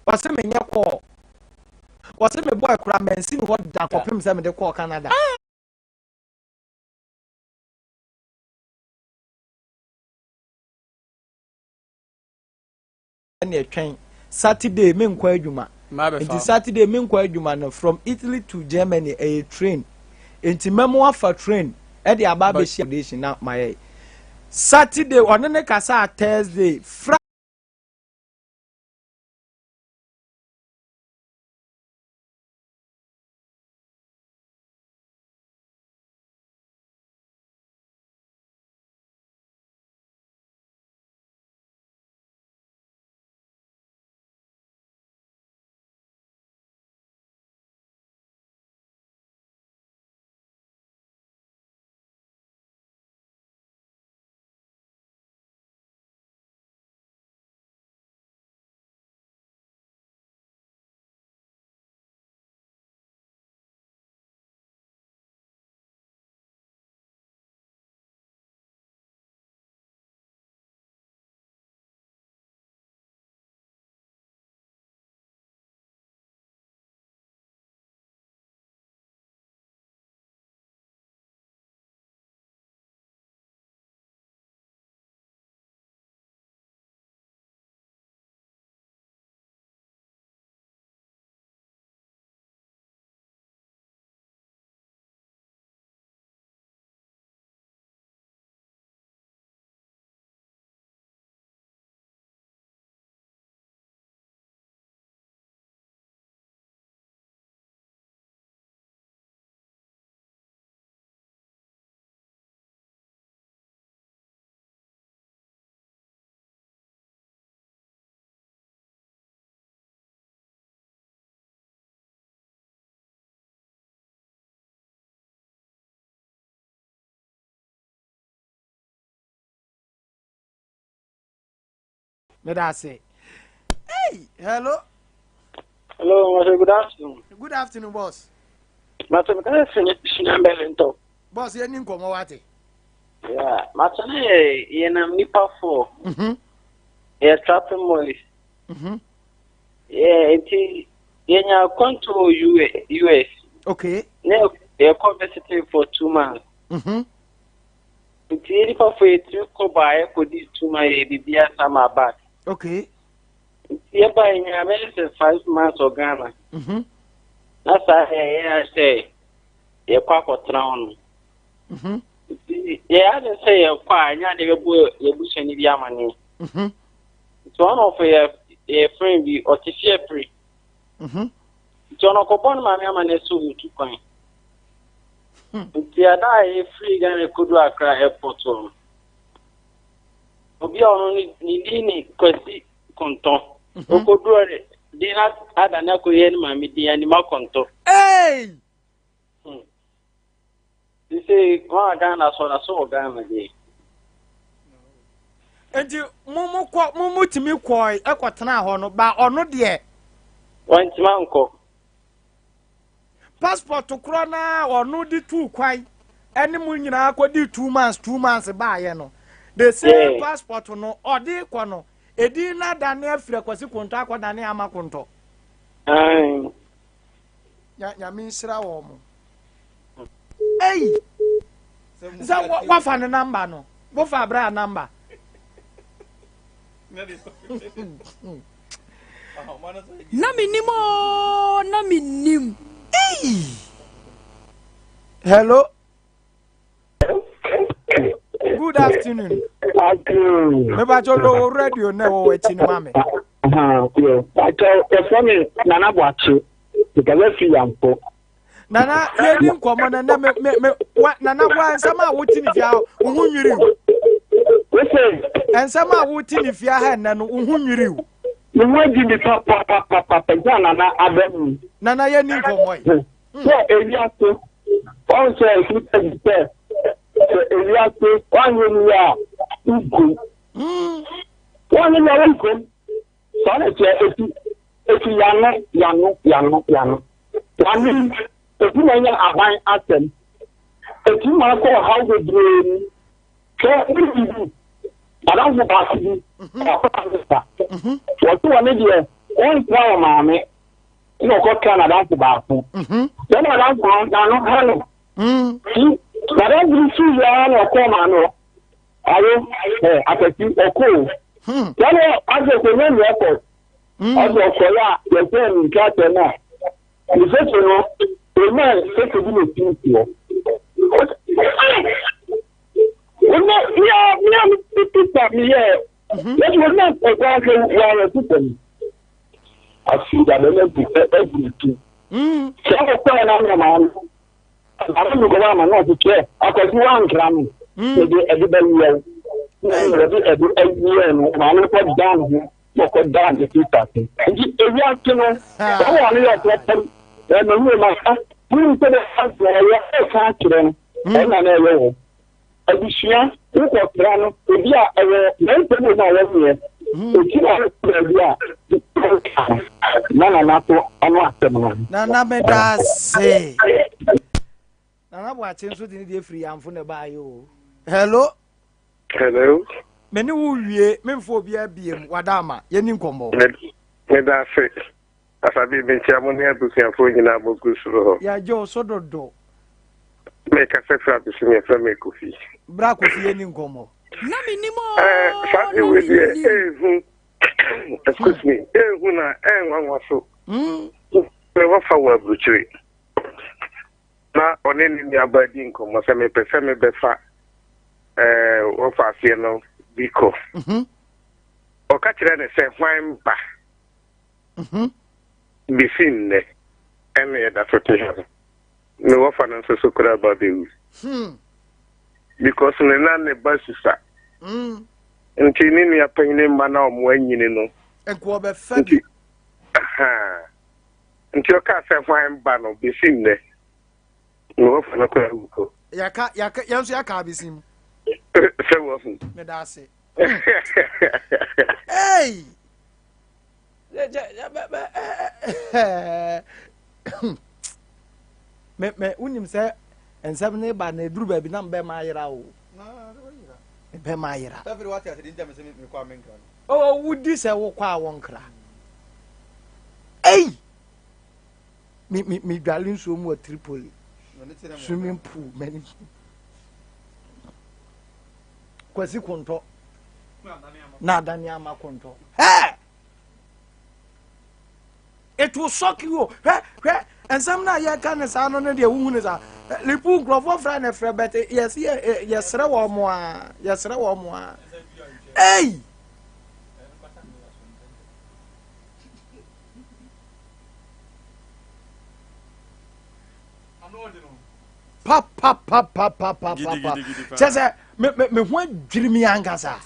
wase me nya call wase me boy kura mensi no da kopem se me de call Canada na etwen Saturday me nkwa adwuma nti Saturday me nkwa adwuma no from Italy to Germany a train nti memo afa train e de aba be share na my Saturday on ne kasa Thursday me da say hey hello Good afternoon. Good afternoon boss Master, can I finish number into? boss ye ni nkomo wate Yeah, Master, ye na nipa for. Yeah, trapping boys. Yeah, it ye control US. okay Ne ye conversity for 2 months. It ye nipa for it to go buy for this 2 months bibia sama back. okay Ye buy in America 5 months of Ghana. That's I say ye kwakọtra ọnụ. Yeah, I didn't say a fine, I never bush any diamond. It's one of a friend be artificial free. John Ocobon, my man, is so to coin. The other free gun could do a cry airport. Obi only Nini Cosi Conto. Okodo, they had an acquaint mammy, the animal conto. hey You say, one Ghana, so I saw Ghana day. enti mumu timi kwoi ekwatena ho no ba ono de One Timanco. passport kro na ono di 2 kwai ene mu nyina akodi 2 months ba ye no the same passport no odi kwo no edi na da na afire kwasi konto akoda na amakonto nya minsira wo mo hey za wa fa ne number no bo fa bra number na minim hey hello good afternoon me ba jolo radio na wo wechi ni mame yeah for me nana boachi because fi yampo nana ye ni nkomo na me nana wa nsama wuti ni fia hu nwiri listen ensama wuti ni fia ha na no hu nwiri you want to be papa nana adam nana ye ni nkomo so eliaso on say if you say eliaso on you ya uku one you ya uku so na say if yano one if you na aban atem if you ma ko how the brain so I don't know about you. What do I need here? one flower mammy. No, got Canada to Baku. Then I don't want Hello. But I didn't see you or Comano. I can see a cool. Then I just remember record. Also, the same in now. You said, you know, the man said to do with people. That was not a grand system. I see that everything. So I was a man. I don't know why I'm not to care. I could do one gram. Everybody else. Every year, I'm not down here. Put down the people. And if you have to know, I want to let them. Then the room I put into the house where I can't to them. And I know. Addition, you got Grano, if you are very people now everywhere. If you are Nana Meda say. Nana watching so the free and from the bio. Hello. Hello. Many will be memphobia beam, Wadama, Yenin Combo. Meda say. Asabee been chairman here to see a phone in our books. Ya Joe Sodo. Make a sex up to see a family coffee. Brack with Yenin Combo. Saturday with you. Excuse me. When I one was so. Never forward butchery. Now, on any nearby income, was a me prefer me befa. What I see now, because. Or catch it and say, why ba? Be seen there. And that's what they have. No offense so could about the because none the bus is that. And Chinin, your pain manner when you know. And Quabe Fabby. Aha. And your car said, why ban of be seen there. No offense. Yaka be seen. So often. Medase. Hey! Me unim say and 7 ba na eduru ba bi na mbe ma yira o be ma yira every what I didn't me kwa menkra oh wudi say wo kwa wonkra hey me dwalin so mu Tripoli swimming pool Mennim kwasi konto na dani ama konto hey it will shock you and some na ya kan sa no ne de wu ne sa lipu grofo fra na fra bet yes sere wo mo a hey pa chese me ho adwiri mi angasa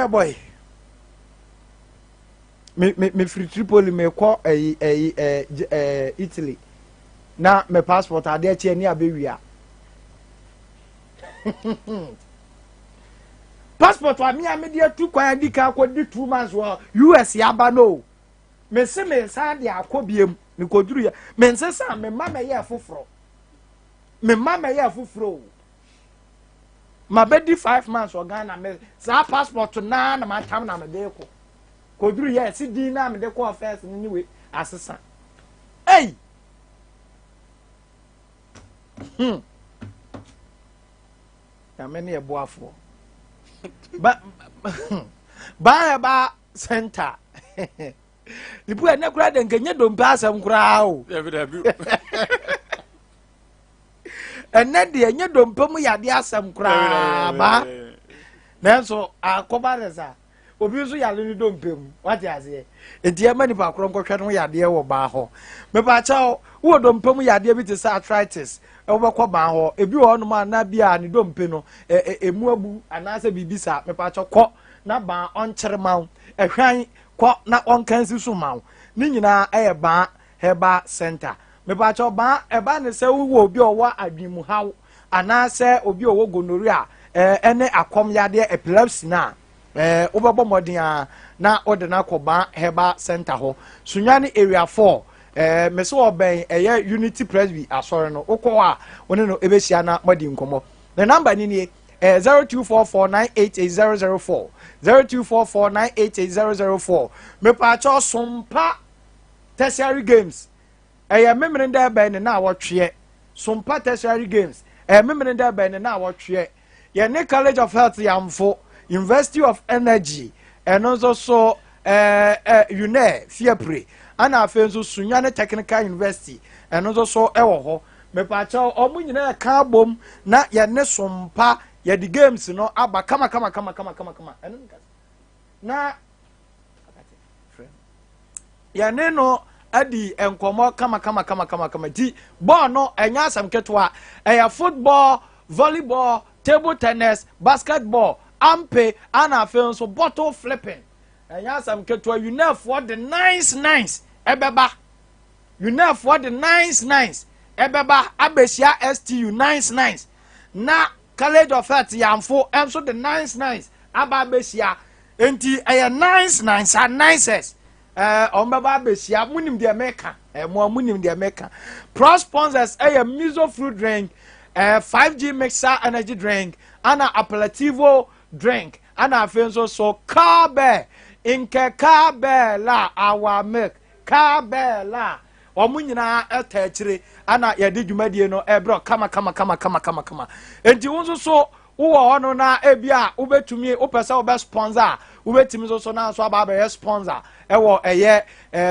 boy me free Tripoli me call Italy na me passport ade achi ani abewia passport wa me de tu kwan di ka akodi 2 months wo US yaba no me se me sa de akobiem me koduru ya me nse sa me mama ye afoforo ma bedi 5 months o Ghana me sa passport na ma tam na me de ko koduru ye si di na me de ko first ni we asesa hey ya me ne e boafo ba center lipu ene kura de nkenye dompe asem kura o ene de enye dompe mu yade asem kura ba nanso akoba reza obi nso yale ni dompe mu wati ase enti e mani pa kro nkwohwe no yade wo ba ho me pa cha wo dompe mu yade bi te sa arthritis e wo bakọ ba ho ebi wo no ma na bia ni dompe no emu abu anase bibisa me pa cha kọ na ba onkyere mawo ehwan kọ na onkansi so mawo ni nyina ba heba center me ba cha ba eba ne se wo obi owo adwimu hawo anase obi owo gonorrhea ene akom yade epilepsy na obebo modin na ode na koba heba center ho sunyane area 4 me so oben Unity Presby asore no ukọ a woni no ebesia na modi nkomo the number ni 0244988004 0244988004 me pa cho Sompa tertiary games memre nda ben na awotwe Sompa tertiary games memre nda ben na awotwe ye ne College of Health yamfo University of Energy and also so UNE Fiepre ana afenso Sunyane Technical University and also so ewo ho me pa cha omu nyina ka bom na ye ne Sompa ye the games no aba kama na ye ne no adi enkomo kama di ball no enya asam ketwa football volleyball table tennis basketball ampe ana afenso bottle flipping enya sam ketwa UNE for the nice ebeba UNE for the nice ebeba abesia STU nice na College of Health yamfo enso the nice aba abesia enti nice and nices ombeba abesia munim de meka munim de meka pro sponsors miso fruit drink 5G mixer energy drink ana aperitivo drink ana afenso so carbe inke kabela our milk kabela omunyina etachire ana yade dwumadie no ebro kama enti wonso so wo hono na ebia ubetumi upesa ube sponsor ubetimi so na so aba sponsor ewo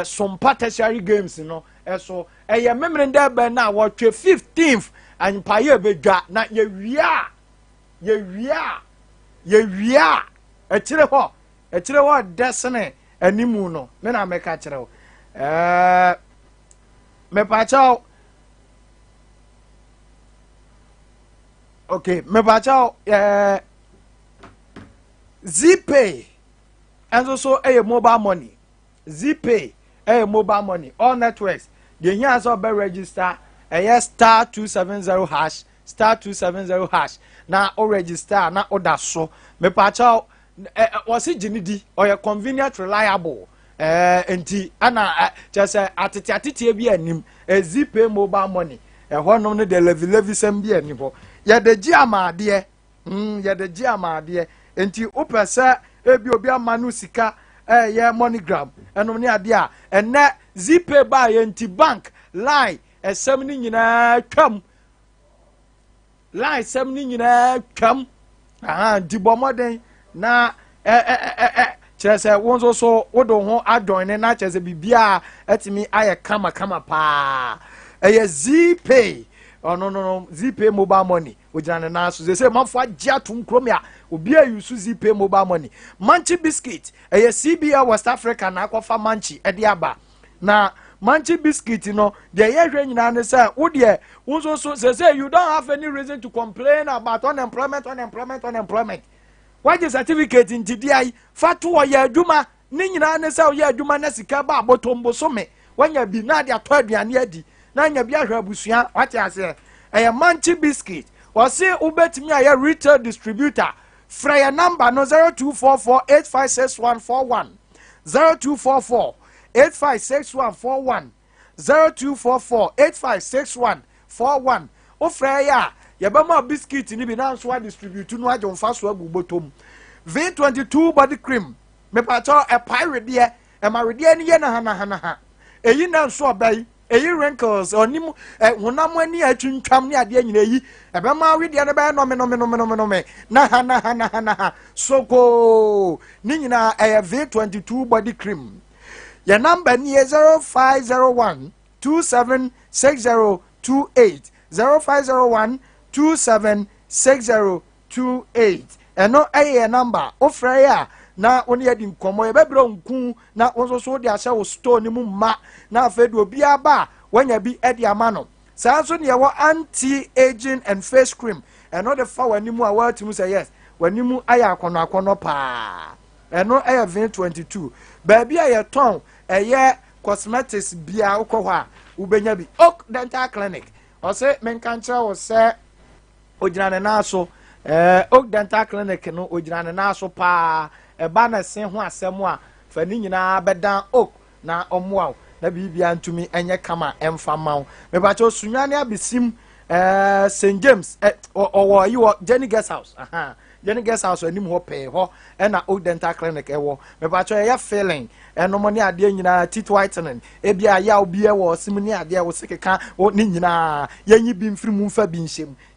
Sompa tertiary games no eso memre nda be na wo twe 15th anpa ye bedwa na ye wia echire ho desene animu no me na meka kire ho me pa chao okay me pa chao Zpay and so mobile money Zpay mobile money all networks the here so be register star 270 hash na o register na order so me pa chao was it ginidi or convenient reliable enti ana just atete bi anim Zpay mobile money honom no de levi sem bi anim ho ye de gi amade enti opese ebi obi amanu sika ye MoneyGram enom ne ade a enne Zpay ba ye enti bank line esem ni nyina twam line sem ni nyina twam di bomoden na chese wonso so wodo ho adon na chese bibia etimi aye kama pa Zpay no Zpay mobile money ojana na so say manfo agya tum krom ya obi ayusu Zpay mobile money manchi biscuit CBA West Africa na akofa manchi ede aba na manchi biscuit no de yehwe nyina ne say wo de wonso so say you don't have any reason to complain about unemployment why the certificate in TDI fatu ya aduma ni nyina ne say ya aduma na sika ba abotombo so me wanya bi na de ato aduane adi na nya bi ahwa busua wati ase manchi biscuit wase ubetimi ya retail distributor fraya number no 0244856141 0244856141 0244856141 o fraya yabama biscuit ni bi na so distribute no ajo mfa so agu botom V22 body cream me pato pirate de marede ni ye na ha eyi na so obai eyi wrinkles onim honam ani atwintwam ne ade nyina eyi ebema wede ne be no me na ha soko ni nyina V22 body cream your number ni 0501 276028 0501 276028 eno number ofraya na oni edi nkomo ye bebro nku na wonso so de ahye wo store ni mu ma na afedu obi aba wanya bi edi amano saa so ne wo anti aging and face cream eno de fa wani mu a watimu say yes wani mu aya akono pa eno V22 ba bia ye ton cosmetics bia ukọ ha ubenya bi Oak Dental Clinic o se menkancha wo se ojirane na so Oak Dental Clinic no ojirane na so pa eba na se ho asem a fa ni nyina bedan Oak na omoa na bibia ntumi enye kama emfa mawo me ba cho sunwane abesim St James or you Jenny Guest House Jenny Guest House anim ho pay ho na old dental clinic ewo me ba cho ya feeling no money ade nyina teeth whitening e bia ya obi e wo sim ni ade wo sekeka ni nyina yanyi bi mfiri mu mfa bi nhyem